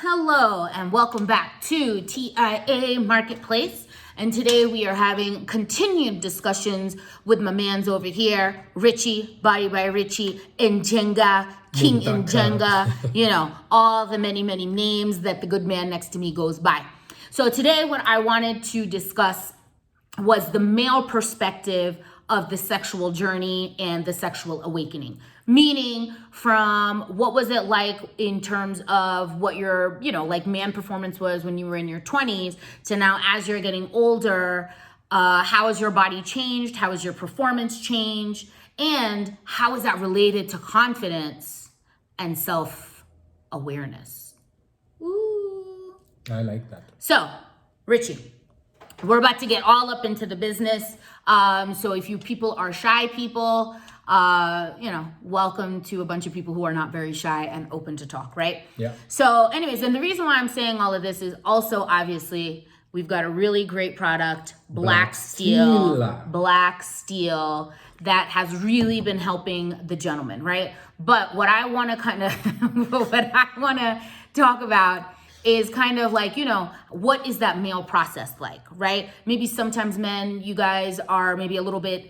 Hello and welcome back to TIA Marketplace. And today we are having continued discussions with my mans over here, Richie, Body by Richie, Njenga, King Njenga, all the many names that the good man next to me goes by. So today what I wanted to discuss was the male perspective of the sexual journey and the sexual awakening. Meaning from what was it like in terms of what your, man performance was when you were in your 20s to now as you're getting older, how has your body changed? How has your performance changed? And how is that related to confidence and self-awareness? Ooh. I like that. So, Richie, we're about to get all up into the business. So if you people are shy people, welcome to a bunch of people who are not very shy and open to talk, right? Yeah. So anyways, and the reason why I'm saying all of this is also obviously we've got a really great product, Blacksteel, that has really been helping the gentleman, right? But what I want to talk about is kind of like, what is that male process like, right? Maybe sometimes men, you guys are maybe a little bit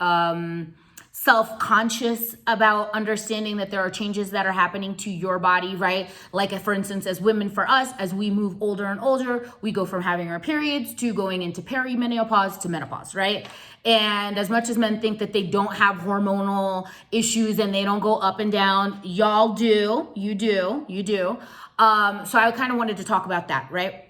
self-conscious about understanding that there are changes that are happening to your body, right? Like for instance, as women, for us, as we move older and older, we go from having our periods to going into perimenopause to menopause, right? And as much as men think that they don't have hormonal issues and they don't go up and down, y'all do, you do. So I kind of wanted to talk about that, right?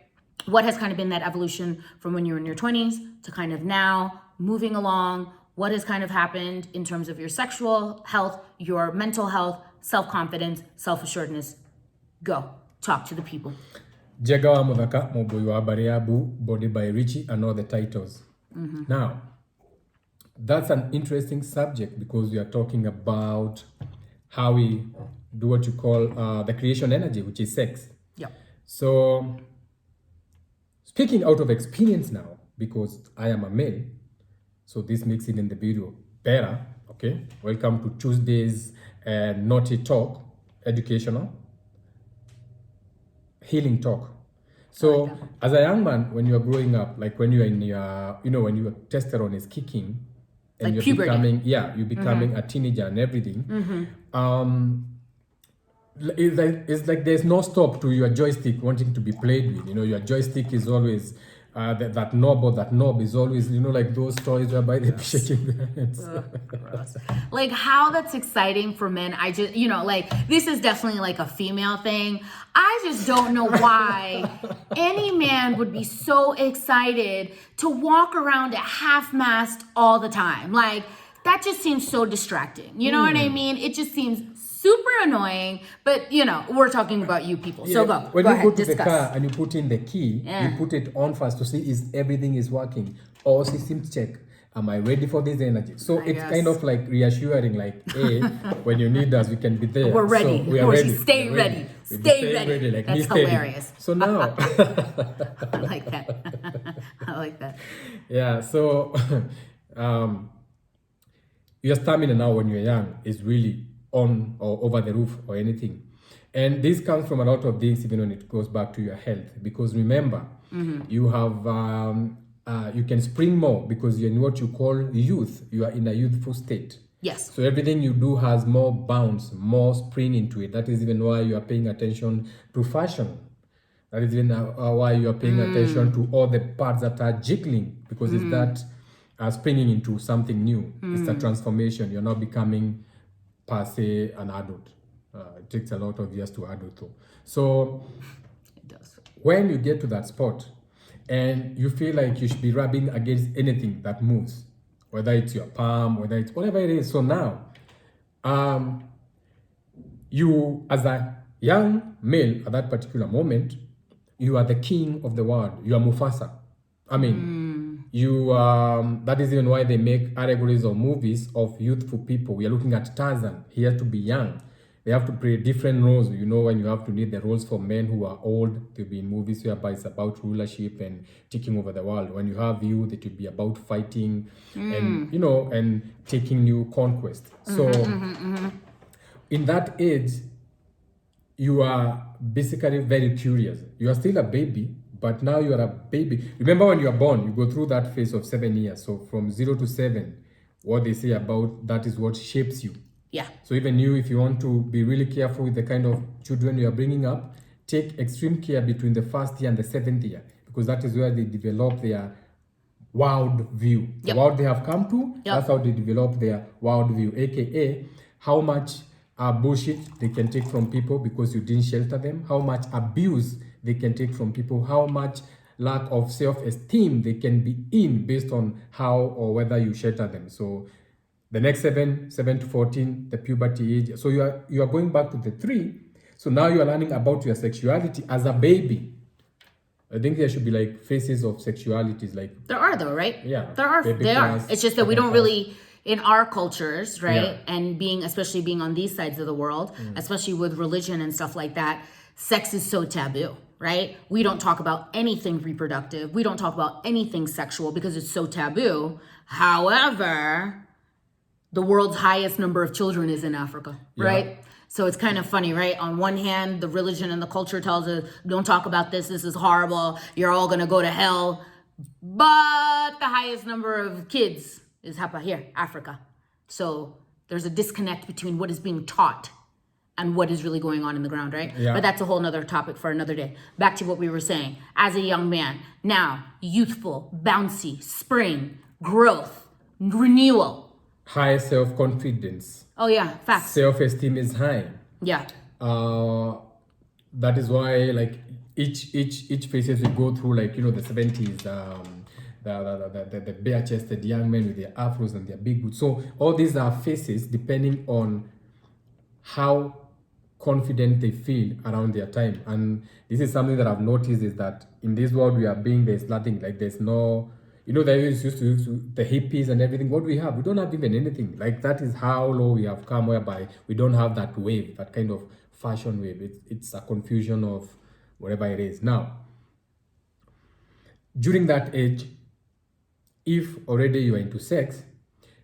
What has kind of been that evolution from when you were in your 20s to kind of now moving along? What has kind of happened in terms of your sexual health, your mental health, self-confidence, self-assuredness? Go, talk to the people. Jagawa Mudaka, Mobuwa Bariabu, Body by Richie, and all the titles. Mm-hmm. Now, that's an interesting subject because we are talking about how we do what you call the creation energy, which is sex. Yeah. So, speaking out of experience now, because I am a male, so this makes it in the video better, okay? Welcome to Tuesday's Naughty Talk, educational, healing talk. So, like as a young man, when you are growing up, like when you are in your, when your testosterone is kicking, and like you're puberty. you're becoming a teenager and everything, it's like there's no stop to your joystick wanting to be played with. Your joystick is always that knob is always, like those toys whereby they be shaking their heads. Like how that's exciting for men. I just, this is definitely like a female thing. I just don't know why any man would be so excited to walk around at half-mast all the time. Like that just seems so distracting. You know what I mean? It just seems super annoying, but we're talking about you people. So go. When go you ahead, go to discuss. the car and you put in the key, you put it on first to see is everything is working. Or systems check. Am I ready for this energy? So it's kind of like reassuring, like, hey, when you need us, we can be there. We're ready. So we are ready. Stay ready. Stay ready. Like, that's hilarious. So now. I like that. I like that. Yeah, so your stamina now when you're young is really on or over the roof or anything. And this comes from a lot of things, even when it goes back to your health. Because remember, you have, you can spring more because you're in what you call youth. You are in a youthful state. Yes. So everything you do has more bounce, more spring into it. That is even why you are paying attention to fashion. That is even why you are paying attention to all the parts that are jiggling, because it's that springing into something new. It's a transformation. You're now becoming per se an adult. It takes a lot of years to adulthood. So it does. When you get to that spot and you feel like you should be rubbing against anything that moves, whether it's your palm, whether it's whatever it is. So now, you as a young male at that particular moment, you are the king of the world. You are Mufasa. I mean, you that is even why they make allegories or movies of youthful people. We are looking at Tarzan. He has to be young. They have to play different roles. When you have to need the roles for men who are old, they'll be in movies whereby it's about rulership and taking over the world. When you have youth, it will be about fighting and and taking new conquest. So in that age, you are basically very curious. You are still a baby, but now you are a baby. Remember when you are born, you go through that phase of 7 years. So from 0 to 7, what they say about that is what shapes you. Yeah. So even you, if you want to be really careful with the kind of children you are bringing up, take extreme care between the first year and the 7th year, because that is where they develop their world view. Yep. The world they have come to, Yep. that's how they develop their world view, aka how much bullshit they can take from people because you didn't shelter them, how much abuse they can take from people, how much lack of self-esteem they can be in based on how or whether you shelter them. So the next 7 to 14, the puberty age. So you are going back to the 3. So now you are learning about your sexuality as a baby. I think there should be like phases of sexualities, like There are though, right? Yeah. There are. Baby They are. class, It's just that we don't second class. really, in our cultures, right? Yeah. And especially being on these sides of the world, especially with religion and stuff like that, sex is so taboo, right? We don't talk about anything reproductive. We don't talk about anything sexual because it's so taboo. However, the world's highest number of children is in Africa, right? So it's kind of funny, right? On one hand, the religion and the culture tells us, don't talk about this. This is horrible. You're all going to go to hell. But the highest number of kids is here, Africa. So there's a disconnect between what is being taught and what is really going on in the ground, right? Yeah. But that's a whole nother topic for another day. Back to what we were saying. As a young man, now youthful, bouncy, spring, growth, renewal. High self-confidence. Oh yeah, facts. Self-esteem is high. Yeah. That is why like each phases we go through, like the 70s, the bare-chested young men with their afros and their big boots. So all these are phases depending on how confident they feel around their time. And this is something that I've noticed, is that in this world we are being, there's nothing, like there's no, they used to the hippies and everything. What we have, we don't have even anything. Like that is how low we have come, whereby we don't have that wave, that kind of fashion wave. It's a confusion of whatever it is. Now, during that age, if already you are into sex,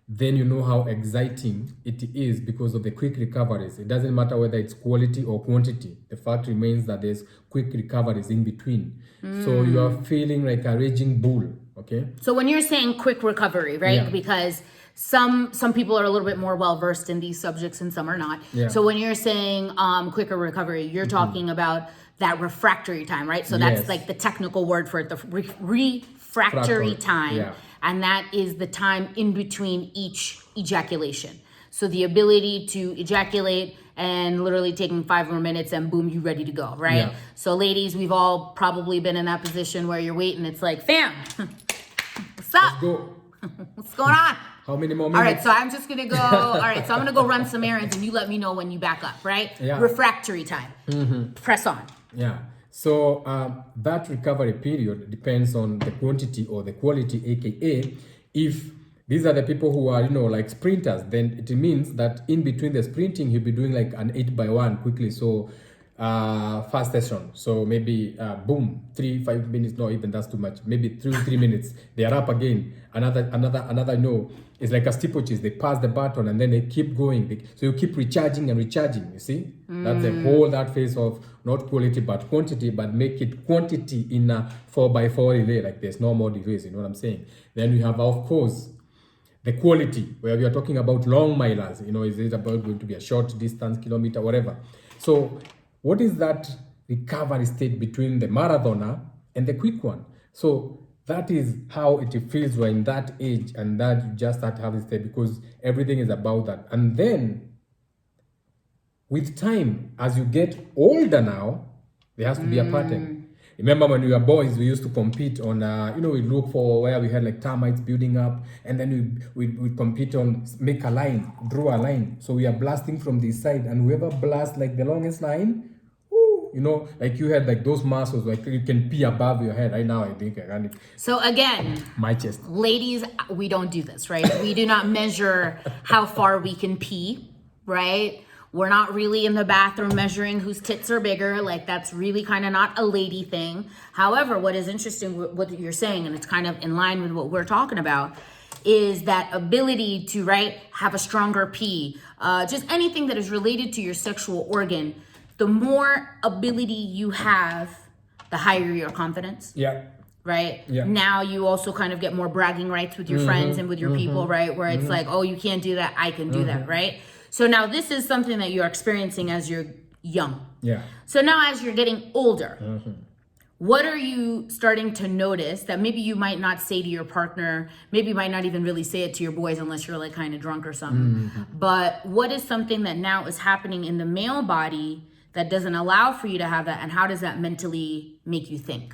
then you know how exciting it is because of the quick recoveries. It doesn't matter whether it's quality or quantity. The fact remains that there's quick recoveries in between. So you are feeling like a raging bull, okay? So when you're saying quick recovery, right? Yeah. Because some people are a little bit more well versed in these subjects and some are not. Yeah. So when you're saying quicker recovery, you're talking about that refractory time, right? So that's Yes. like the technical word for it, the refractory Fractory, time. yeah. And that is the time in between each ejaculation. So the ability to ejaculate and literally taking 5 more minutes and boom, you ready to go, right? Yeah. So ladies, we've all probably been in that position where you're waiting. It's like, fam, what's up? Let's go. What's going on? How many more All minutes? right, so I'm just gonna go. All right, so I'm gonna go run some errands, and you let me know when you back up, right? Yeah. Refractory time. Press on. Yeah. So that recovery period depends on the quantity or the quality, aka if these are the people who are, like sprinters, then it means that in between the sprinting, he'll be doing like an 8x1 quickly. So fast session. So maybe boom, 3-5 minutes. No, even that's too much. Maybe 3 minutes. They are up again. Another. It's like a steeplechase. They pass the baton and then they keep going. So you keep recharging and recharging. You see, that's the whole that phase of not quality but quantity, but make it quantity in a 4x4 relay. Like there's no more delays. You know what I'm saying? Then we have, of course, the quality, where we are talking about long milers. Is it about going to be a short distance, kilometer, whatever? So what is that recovery state between the marathoner and the quick one? So that is how it feels when that age, and that you just start having state, because everything is about that. And then with time, as you get older now, there has to be a pattern. Remember when we were boys, we used to compete on, we look for where we had like termites building up, and then we compete on, make a line, draw a line. So we are blasting from this side, and whoever blasts like the longest line, like you had like those muscles, like you can pee above your head. Right now, I think I can. So again, My chest. ladies, we don't do this, right? We do not measure how far we can pee, right? We're not really in the bathroom measuring whose tits are bigger. Like that's really kind of not a lady thing. However, what is interesting, what you're saying, and it's kind of in line with what we're talking about, is that ability to, right, have a stronger pee, just anything that is related to your sexual organ the more ability you have, the higher your confidence. Yeah. Right? Yeah. Now you also kind of get more bragging rights with your friends and with your people, right? Where it's like, oh, you can't do that, I can do that, right? So now this is something that you're experiencing as you're young. Yeah. So now as you're getting older, what are you starting to notice that maybe you might not say to your partner, maybe you might not even really say it to your boys unless you're like kind of drunk or something. But what is something that now is happening in the male body that doesn't allow for you to have that, and how does that mentally make you think?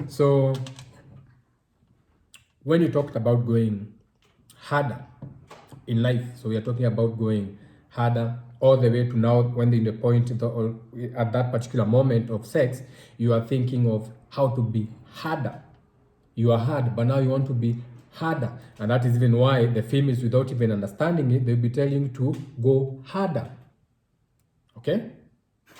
So when you talked about going harder in life, so we are talking about going harder all the way to now when in the point or at that particular moment of sex, you are thinking of how to be harder. You are hard, but now you want to be harder. And that is even why the females, without even understanding it, they'll be telling you to go harder. Okay?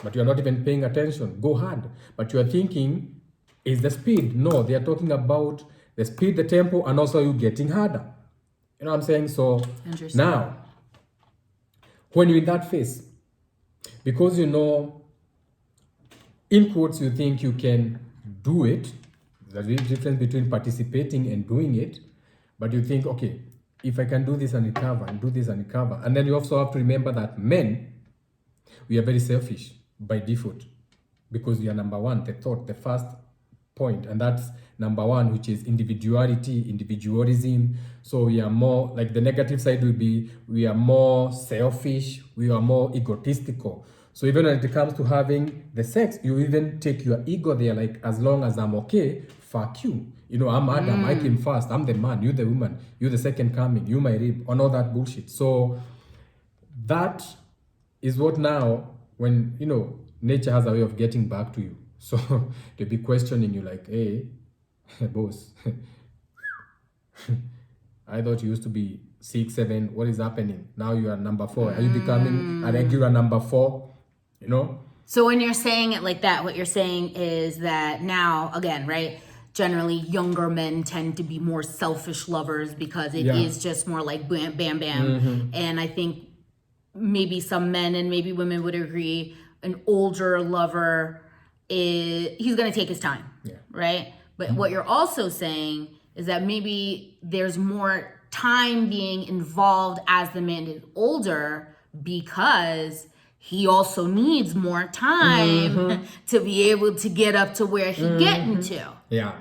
But you are not even paying attention. Go hard. But you are thinking, is the speed? No, they are talking about the speed, the tempo, and also you getting harder. You know what I'm saying? So now, when you're in that phase, because you know, in quotes, you think you can do it. There's a difference between participating and doing it. But you think, okay, if I can do this and recover, and do this and recover. And then you also have to remember that men, we are very selfish by default. Because we are number one, the thought, the first point, and that's number one, which is individuality, individualism. So we are more, like the negative side will be, we are more selfish, we are more egotistical. So even when it comes to having the sex, you even take your ego there, like as long as I'm okay, fuck you. You know, I'm Adam, I came first, I'm the man, you the woman, you the second coming, you my rib, and all that bullshit. So that is what now, when, you know, nature has a way of getting back to you. So they'll be questioning you like, hey, boss, I thought you used to be 6, 7. What is happening? Now you are number 4. Are you becoming a regular number 4? You know? So when you're saying it like that, what you're saying is that now, again, right? Generally, younger men tend to be more selfish lovers because it is just more like bam, bam, bam. And I think maybe some men and maybe women would agree, an older lover he's going to take his time, right? But what you're also saying is that maybe there's more time being involved as the man is older because he also needs more time to be able to get up to where he's getting to. Yeah.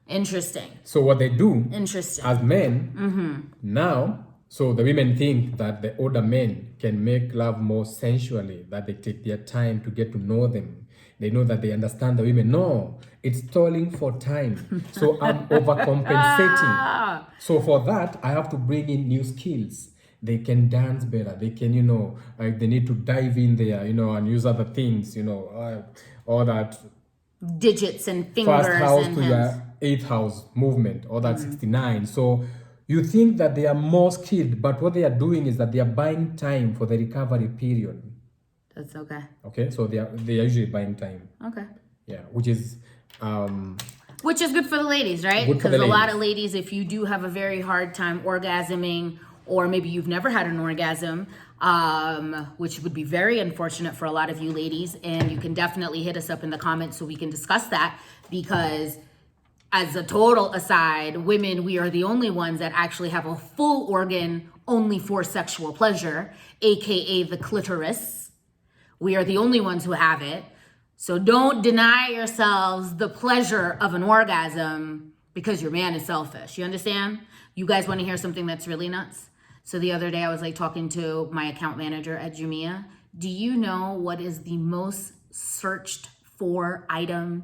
Interesting. So what they do Interesting. as men now, so the women think that the older men can make love more sensually, that they take their time to get to know them. They know that they understand the women. No, it's stalling for time. So I'm overcompensating. So for that, I have to bring in new skills. They can dance better. They can, you know, like they need to dive in there, you know, and use other things, you know, all that. Digits and fingers. First house and to hands. your 8th house movement, or that 69. So you think that they are more skilled, but what they are doing is that they are buying time for the recovery period. That's okay. Okay, so they are usually buying time. Okay. Yeah, which is good for the ladies, right? Because a lot of ladies, if you do have a very hard time orgasming, or maybe you've never had an orgasm, which would be very unfortunate for a lot of you ladies, and you can definitely hit us up in the comments so we can discuss that, because as a total aside, women, we are the only ones that actually have a full organ only for sexual pleasure, aka the clitoris. We are the only ones who have it. So don't deny yourselves the pleasure of an orgasm because your man is selfish. You understand? You guys want to hear something that's really nuts? So the other day I was like talking to my account manager at Jumia. Do you know what is the most searched for item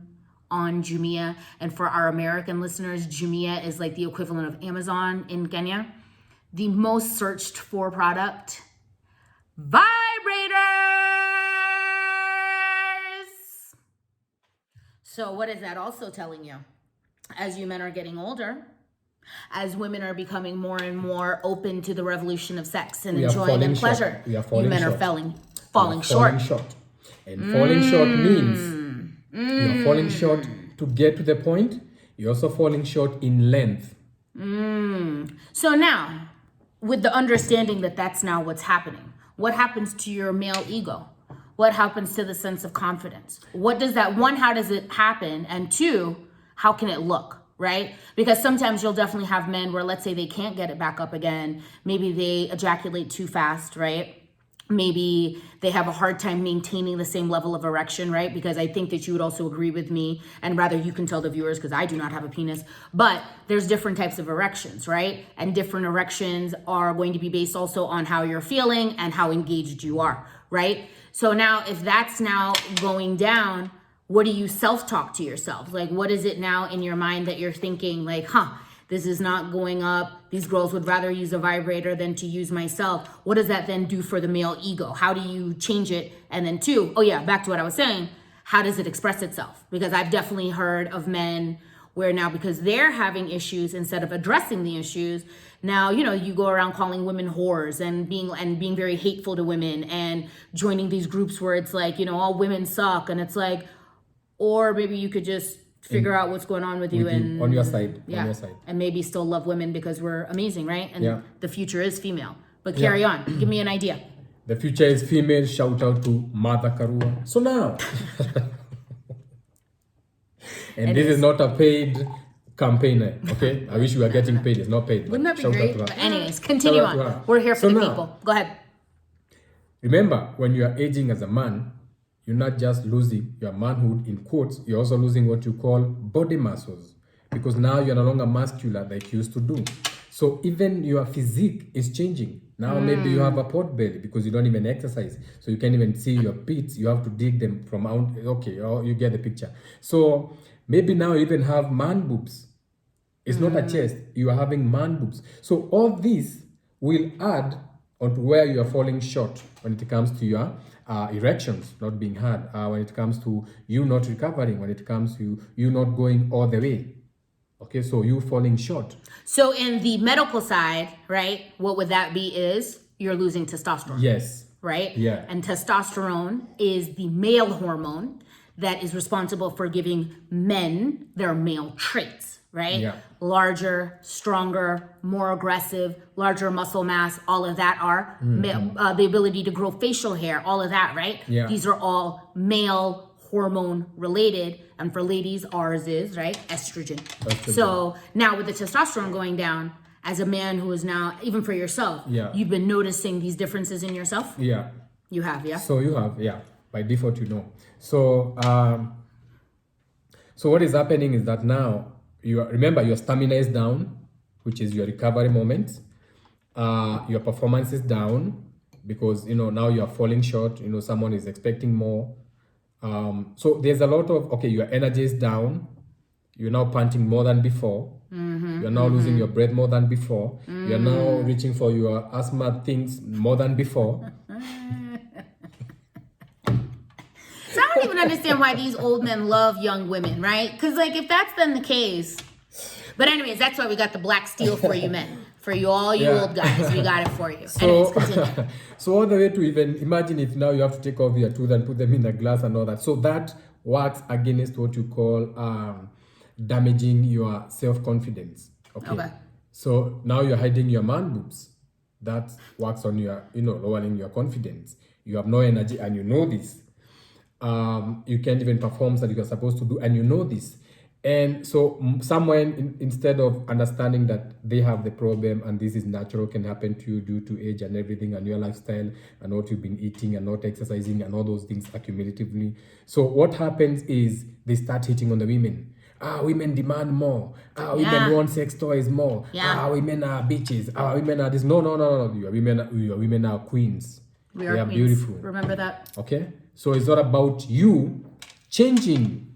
on Jumia? And for our American listeners, Jumia is like the equivalent of Amazon in Kenya. The most searched for product, vibrators. So what is that also telling you? As you men are getting older, as women are becoming more and more open to the revolution of sex and enjoying and pleasure, you men are falling short. And falling short means you are falling short to get to the point. You're also falling short in length. So now, with the understanding that that's now what's happening, what happens to your male ego? what happens to the sense of confidence? What does that, one, how does it happen? And two, how can it look, right? Because sometimes you'll definitely have men where, let's say they can't get it back up again. Maybe they ejaculate too fast, right? Maybe they have a hard time maintaining the same level of erection, right? Because I think that you would also agree with me, and rather you can tell the viewers because I do not have a penis, but there's different types of erections, right? And different erections are going to be based also on how you're feeling and how engaged you are, right? So now if that's now going down, what do you self-talk to yourself? Like, what is it now in your mind that you're thinking like, this is not going up. These girls would rather use a vibrator than to use myself. What does that then do for the male ego? How do you change it? And then two, back to what I was saying, how does it express itself? Because I've definitely heard of men where now, because they're having issues, instead of addressing the issues, now, you go around calling women whores and being very hateful to women and joining these groups where it's like, all women suck. And it's like, or maybe you could just figure out what's going on with you and on your side. And maybe still love women because we're amazing, right? And the future is female. But carry on. Give me an idea. The future is female. Shout out to Mother Karua. So now, and this is not a paid campaigner, okay? I wish we were getting paid. It's not paid. Wouldn't that be great? But anyways, continue on. We're here for the people. Go ahead. Remember, when you are aging as a man, you're not just losing your manhood in quotes, you're also losing what you call body muscles, because now you're no longer muscular like you used to do. So even your physique is changing. Now maybe you have a pot belly because you don't even exercise. So you can't even see your pits. You have to dig them from out. Okay, you get the picture. So maybe now you even have man boobs. It's not a chest. You are having man boobs. So all this will add onto where you are falling short when it comes to your erections not being had, when it comes to you not recovering, when it comes to you not going all the way. Okay, so you falling short. So in the medical side, right, what would that be is you're losing testosterone. Yes. Right? Yeah. And testosterone is the male hormone that is responsible for giving men their male traits, right? Yeah. Larger, stronger, more aggressive, larger muscle mass, all of that are the ability to grow facial hair, all of that, right? Yeah. These are all male hormone related, and for ladies, ours is, right, estrogen. So now with the testosterone going down, as a man who is now, even for yourself, you've been noticing these differences in yourself? Yeah. You have, yeah? So you have, by default, So, so what is happening is that now, remember your stamina is down, which is your recovery moment. Your performance is down because, now you're falling short, someone is expecting more. So there's a lot of, your energy is down. You're now panting more than before. You're now losing your breath more than before. You're now reaching for your asthma things more than before. So I don't even understand why these old men love young women, right? Because, if that's then the case. But anyways, that's why we got the Blacksteel for you men. For you, all you old guys, we got it for you. So, anyways, continue. So all the way to even imagine if now you have to take off your tooth and put them in a glass and all that. So that works against what you call damaging your self-confidence. Okay. So now you're hiding your man boobs. That works on your, lowering your confidence. You have no energy and you know this. You can't even perform that you're supposed to do and you know this. And so someone, instead of understanding that they have the problem and this is natural, can happen to you due to age and everything and your lifestyle and what you've been eating and not exercising and all those things accumulatively. So what happens is they start hitting on the women. Women demand more. Women want sex toys more. Women are bitches. Women are this. No. Your women are queens. They are queens. Beautiful. Remember that. Okay? So it's not about you changing.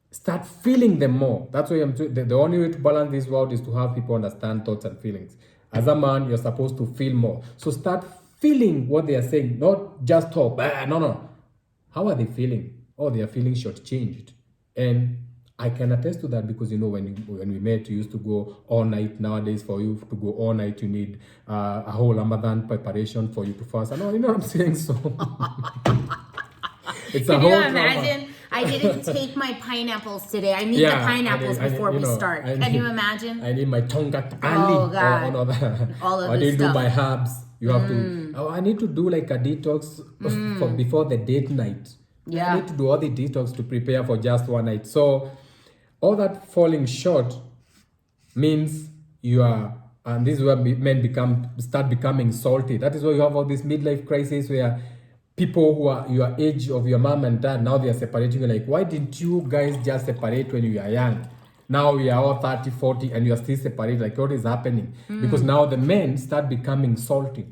Start feeling them more. That's why the only way to balance this world is to have people understand thoughts and feelings. As a man, you're supposed to feel more. So start feeling what they are saying, not just talk. No. How are they feeling? Oh, they are feeling shortchanged. And I can attest to that because, when we met, you used to go all night. Nowadays, for you to go all night, you need a whole Ramadan preparation for you to fast. I know, you know what I'm saying? So it's a whole imagine? I didn't take my pineapples today. I need the pineapples before we start. Can you imagine? I need my Tongkat Oh, God. all of that. All of I this didn't stuff. do my herbs. You have to, oh, I need to do like a detox for before the date night. Yeah. I need to do all the detox to prepare for just one night. So all that falling short means you are, and this is where men start becoming salty. That is why you have all this midlife crisis where people who are your age of your mom and dad, now they are separating. You're like, why didn't you guys just separate when you were young? Now we are all 30, 40 and you are still separated. Like, what is happening? Because now the men start becoming salty.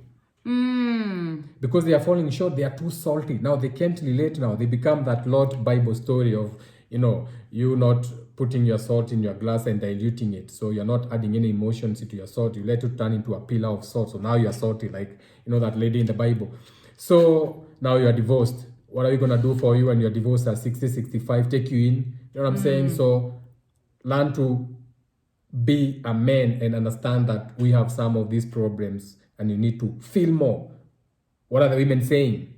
Because they are falling short, they are too salty. Now they can't relate now. They become that Lord Bible story of, you not putting your salt in your glass and diluting it. So you're not adding any emotions into your salt. You let it turn into a pillar of salt. So now you're salty, like, that lady in the Bible. So now you're divorced. What are you going to do for you when you're divorced at 60, 65? Take you in. You know what I'm saying? So learn to be a man and understand that we have some of these problems and you need to feel more. What are the women saying?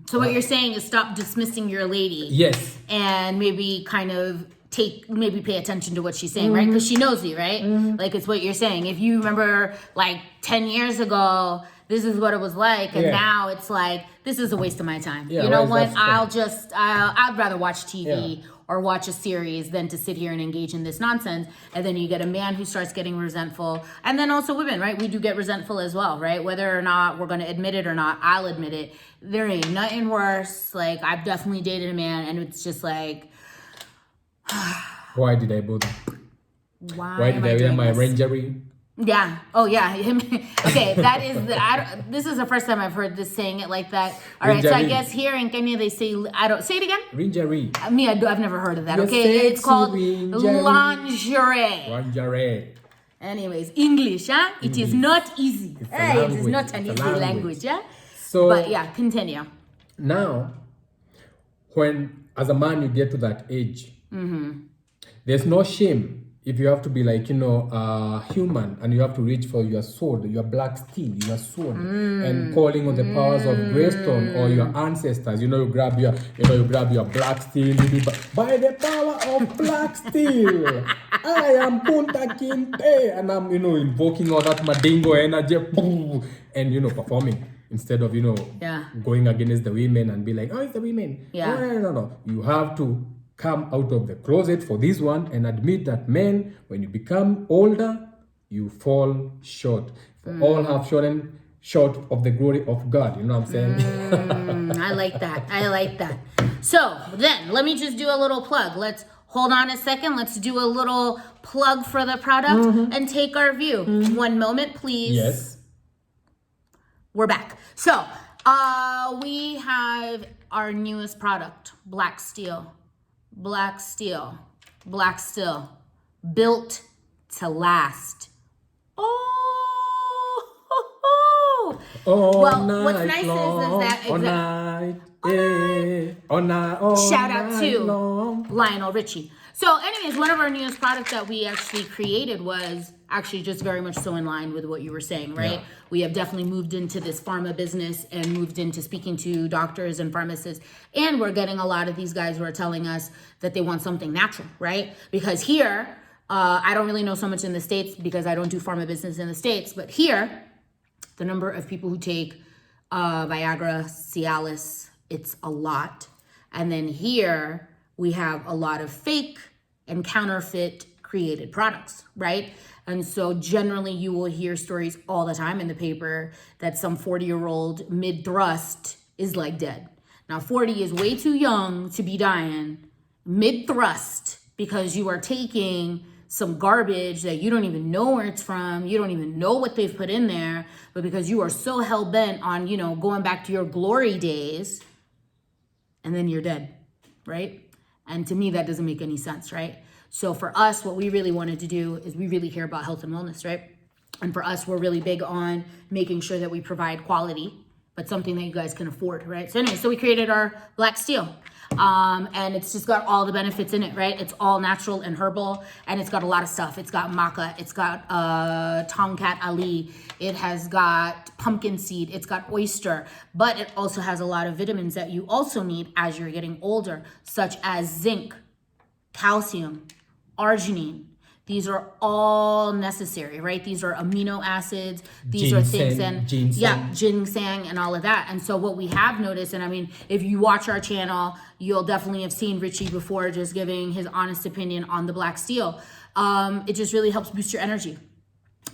So what you're saying is stop dismissing your lady. Yes. And maybe kind of pay attention to what she's saying, right? Because she knows you, right? Like, it's what you're saying. If you remember, like, 10 years ago, this is what it was like. And now it's like, this is a waste of my time. Yeah, you know what? right, I'd rather watch TV or watch a series than to sit here and engage in this nonsense. And then you get a man who starts getting resentful. And then also women, right? We do get resentful as well, right? Whether or not we're going to admit it or not, I'll admit it. There ain't nothing worse. Like, I've definitely dated a man and it's just like, why did I bother? Why did I wear my rangerie? Yeah. Oh, yeah. Okay, that is this is the first time I've heard this saying it like that. All right, so I guess here in Kenya they say say it again. Rangerie. I've never heard of that. You're Okay, it's called lingerie. lingerie. Anyways, English, huh? It is not easy. It is not an easy language, yeah. So, but yeah, continue. Now, when as a man you get to that age, there's no shame if you have to be like, human and you have to reach for your sword, your Blacksteel, your sword, and calling on the powers of Greystone or your ancestors. You grab your Blacksteel, you do, by the power of Blacksteel, I am Punta Kinte, and I'm, invoking all that Madingo energy, and, performing. Instead of, going against the women and be like, oh, it's the women. Yeah. No. You have to come out of the closet for this one and admit that men, when you become older, you fall short. All have fallen short of the glory of God. You know what I'm saying? I like that. So then let me just do a little plug. Let's hold on a second. Let's do a little plug for the product and take our view. 1 moment, please. Yes. We're back. So we have our newest product, Blacksteel, built to last. Well, what's nice is that shout out to Lionel Richie. So anyways, one of our newest products that we actually created was actually just very much so in line with what you were saying, right? Yeah. We have definitely moved into this pharma business and moved into speaking to doctors and pharmacists. And we're getting a lot of these guys who are telling us that they want something natural, right? Because here, I don't really know so much in the States because I don't do pharma business in the States, but here, the number of people who take Viagra, Cialis, it's a lot. And then here, we have a lot of fake and counterfeit created products, right? And so generally you will hear stories all the time in the paper that some 40-year-old mid-thrust is like dead. Now 40 is way too young to be dying mid-thrust because you are taking some garbage that you don't even know where it's from. You don't even know what they've put in there, but because you are so hell-bent on, going back to your glory days, and then you're dead, right? And to me, that doesn't make any sense, right? So for us, what we really wanted to do is we really care about health and wellness, right? And for us, we're really big on making sure that we provide quality, but something that you guys can afford, right? So anyway, so we created our Blacksteel. And it's just got all the benefits in it, right? It's all natural and herbal, and it's got a lot of stuff. It's got Maca, it's got Tongkat Ali, it has got pumpkin seed, it's got oyster, but it also has a lot of vitamins that you also need as you're getting older, such as zinc, calcium, arginine. These are all necessary, right? These are amino acids. These are things and ginseng and all of that. And so what we have noticed, and I mean, if you watch our channel, you'll definitely have seen Richie before just giving his honest opinion on the Blacksteel. It just really helps boost your energy.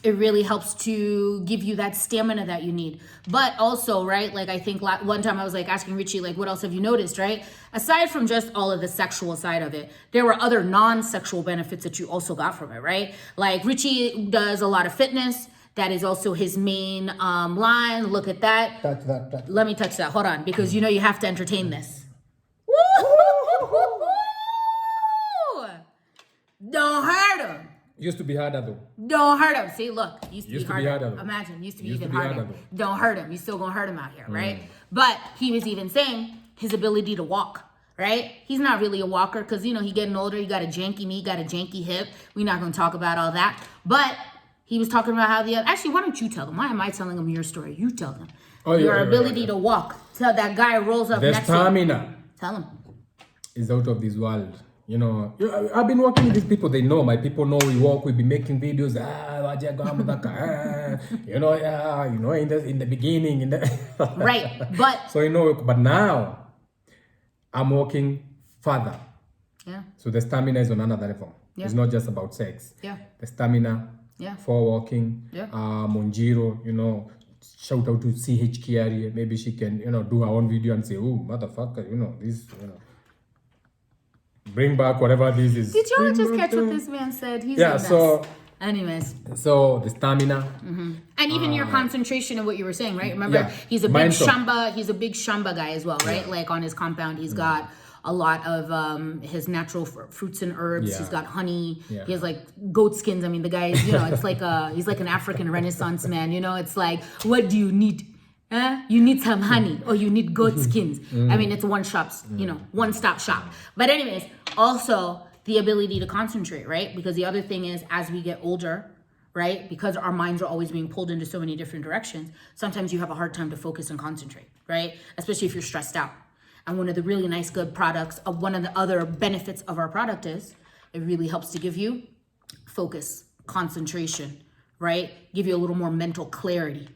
It really helps to give you that stamina that you need. But also, right, like I think one time I was like asking Richie, like, what else have you noticed, right? Aside from just all of the sexual side of it, there were other non-sexual benefits that you also got from it, right? Like Richie does a lot of fitness. That is also his main line. Look at that. Touch that. Let me touch that. Hold on, because you know you have to entertain this. Don't hurt him. Used to be harder though. Don't hurt him. See, look, used to be harder. harder. Though. Imagine, used to be Used even to be harder. harder Don't hurt him. You still gonna hurt him out here, right? But he was even saying his ability to walk, right? He's not really a walker because, you know, he getting older. He got a janky knee, got a janky hip. We're not gonna talk about all that. But he was talking about how actually, why don't you tell them? Why am I telling them your story? You tell them. Your ability to walk. Tell that guy rolls up next to you. The stamina. Tell him. Is out of this world. You know, I've been working with these people. They know, my people know we work. We've been making videos. In the beginning, Right, but so but now I'm working further. Yeah. So the stamina is on another level. Yeah. It's not just about sex. Yeah. The stamina. Yeah. For walking. Yeah. Monjiro, you know. Shout out to CH Kiari. Maybe she can, you know, do her own video and say, oh, motherfucker, you know, this, you know. Bring back whatever this is. Did you all just catch what this man said? He's the best. So anyways. So the stamina. And even your concentration of what you were saying, right? Remember, he's a big shamba guy as well, right? Like on his compound, he's got a lot of his natural fruits and herbs. Yeah. He's got honey. Yeah. He has like goat skins. I mean, the guy, you know, it's like he's like an African Renaissance man. You know, it's like, what do you need? You need some honey or you need goat skins. I mean, it's one-stop shop. But anyways, also the ability to concentrate, right? Because the other thing is, as we get older, right? Because our minds are always being pulled into so many different directions, sometimes you have a hard time to focus and concentrate, right? Especially if you're stressed out. And one of the really nice, good products, one of the other benefits of our product is it really helps to give you focus, concentration, right? Give you a little more mental clarity,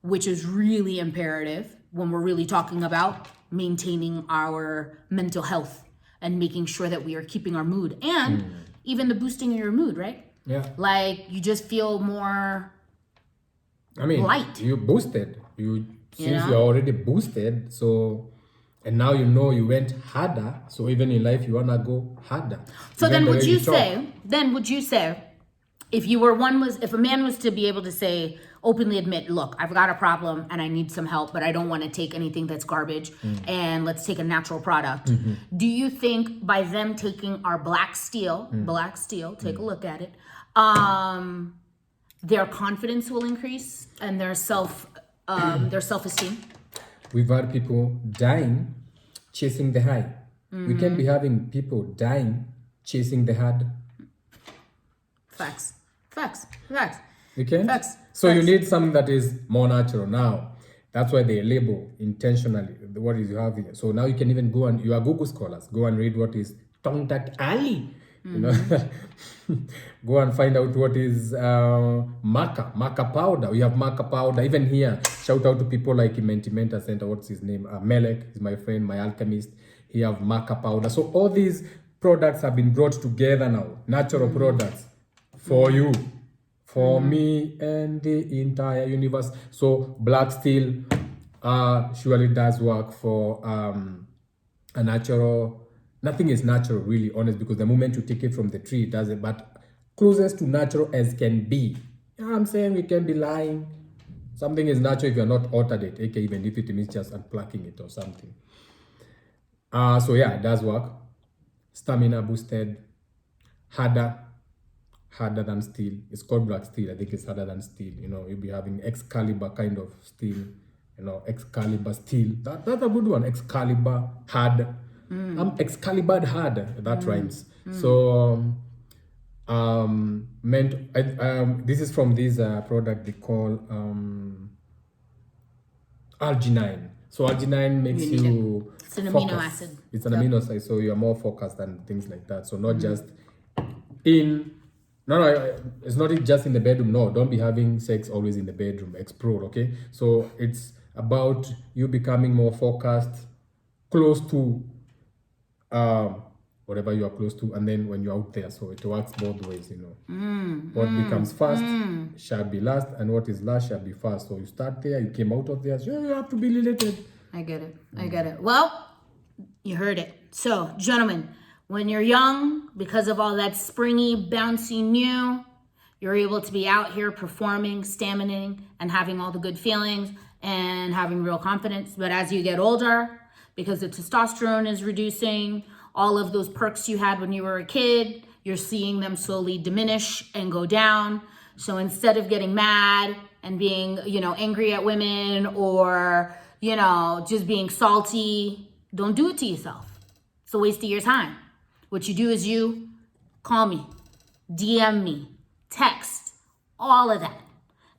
which is really imperative when we're really talking about maintaining our mental health and making sure that we are keeping our mood and even the boosting of your mood, right? Yeah. Like you just feel more light. You boosted. Since you're already boosted, so and now you know you went harder. So even in life you wanna go harder. So then would you say, if a man was to be able to say, openly admit, look, I've got a problem and I need some help, but I don't want to take anything that's garbage and let's take a natural product. Do you think by them taking our Blacksteel, take a look at it, their confidence will increase and their self-esteem? We've had people dying chasing the high. We can be having people dying chasing the hard. Facts. Okay? Facts. So you need something that is more natural now. That's why they label intentionally what is you have here. So now you can even go and you are Google scholars. Go and read what is Tongkat Ali. You know, go and find out what is Maca powder. We have Maca powder. Even here, shout out to people like Menta Center. What's his name? Melek is my friend, my alchemist. He have Maca powder. So all these products have been brought together now. Natural products for you. For me and the entire universe. So Blacksteel surely does work for a natural. Nothing is natural, really, honest, because the moment you take it from the tree, it does it. But closest to natural as can be. You know what I'm saying? We can be lying. Something is natural if you're not altered it, aka even if it means just unplugging it or something. So yeah, it does work. Stamina boosted, harder than steel. It's called Blacksteel. I think it's harder than steel. You know, you'll be having Excalibur kind of steel. You know, Excalibur steel. That's a good one. Excalibur hard. Excalibur hard. That rhymes. So this is from this product they call Arginine. So Arginine makes you it's an focus. amino acid. It's an amino acid, so you're more focused and things like that. So not just in It's not just in the bedroom. No, don't be having sex always in the bedroom. Explore, okay? So it's about you becoming more focused, close to whatever you are close to, and then when you're out there, so it works both ways, you know. What becomes first shall be last, and what is last shall be first. So you start there, you came out of there, so you have to be related. I get it. I get it. Well, you heard it. So, gentlemen, when you're young, because of all that springy, bouncy new, you're able to be out here performing, staminaing, and having all the good feelings and having real confidence. But as you get older, because the testosterone is reducing, all of those perks you had when you were a kid, you're seeing them slowly diminish and go down. So instead of getting mad and being, angry at women or, just being salty, don't do it to yourself. It's a waste of your time. What you do is you call me, DM me, text, all of that.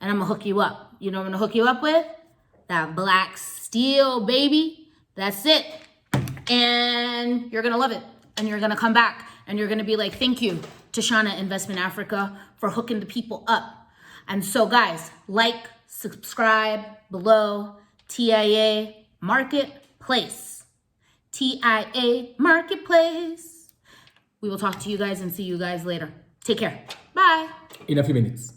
And I'm gonna hook you up. You know what I'm gonna hook you up with? That Blacksteel, baby. That's it. And you're gonna love it. And you're gonna come back and you're gonna be like, thank you to Shauna Investment Africa for hooking the people up. And so guys, like, subscribe below, TIA Marketplace. TIA Marketplace. We will talk to you guys and see you guys later. Take care. Bye. In a few minutes.